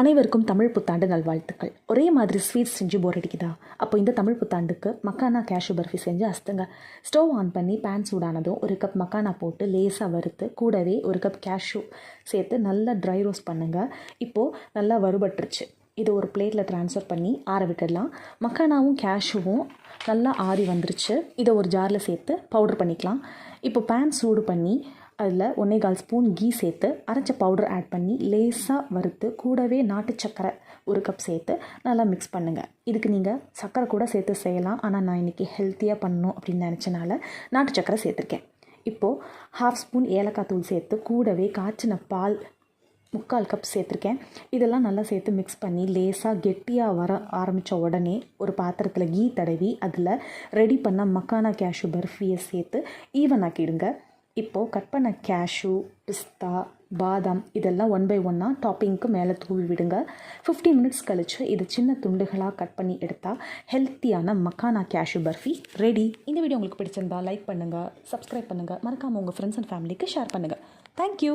அனைவருக்கும் தமிழ் புத்தாண்டு நல்வாழ்த்துக்கள். ஒரே மாதிரி ஸ்வீட்ஸ் செஞ்சு போர் அடிக்குதா? அப்போ இந்த தமிழ் புத்தாண்டுக்கு மக்கானா கேஷ்யூ பர்ஃபி செஞ்சு அஸ்துங்க. ஸ்டவ் ஆன் பண்ணி பேன் சூடானதும் 1 கப் மக்கானா போட்டு லேசாக வறுத்து கூடவே 1 கப் கேஷ்யூ சேர்த்து நல்லா ட்ரை ரோஸ்ட் பண்ணுங்கள். இப்போது நல்லா வறுபட்டுருச்சு. இதை ஒரு பிளேட்டில் ட்ரான்ஸ்ஃபர் பண்ணி ஆற விட்டுடலாம். மக்கானாவும் கேஷ்யூவும் நல்லா ஆறி வந்துருச்சு. இதை ஒரு ஜாரில் சேர்த்து பவுடர் பண்ணிக்கலாம். இப்போ பேன் சூடு பண்ணி அதில் 1.25 ஸ்பூன் கீ சேர்த்து அரைச்ச பவுடர் ஆட் பண்ணி லேசாக வறுத்து கூடவே நாட்டு சக்கரை 1 கப் சேர்த்து நல்லா மிக்ஸ் பண்ணுங்கள். இதுக்கு நீங்கள் சக்கரை கூட சேர்த்து செய்யலாம். ஆனால் நான் இன்றைக்கி ஹெல்த்தியாக பண்ணணும் அப்படின்னு நினச்சனால நாட்டு சக்கரை சேர்த்துருக்கேன். இப்போது 1/2 ஸ்பூன் ஏலக்காய் தூள் சேர்த்து கூடவே காய்ச்சின பால் 3/4 கப் சேர்த்துருக்கேன். இதெல்லாம் நல்லா சேர்த்து மிக்ஸ் பண்ணி லேசாக கெட்டியாக வர ஆரம்பித்த உடனே ஒரு பாத்திரத்தில் கீ தடவி அதில் ரெடி பண்ண மக்கானா கேஷ்யூ பர்ஃபியை சேர்த்து ஈவன் ஆக்கிடுங்க. இப்போது கட் பண்ண கேஷ்யூ, பிஸ்தா, பாதாம் இதெல்லாம் 1 by 1 டாப்பிங்க்கு மேலே தூள் விடுங்க. 15 மினிட்ஸ் கழித்து இது சின்ன துண்டுகளாக கட் பண்ணி எடுத்தால் ஹெல்த்தியான மக்கானா கேஷ்யூ பர்ஃபி ரெடி. இந்த வீடியோ உங்களுக்கு பிடிச்சிருந்தா லைக் பண்ணுங்கள், சப்ஸ்கிரைப் பண்ணுங்கள், மறக்காமல் உங்கள் ஃப்ரெண்ட்ஸ் அண்ட் ஃபேமிலிக்கு ஷேர் பண்ணுங்கள். தேங்க்யூ.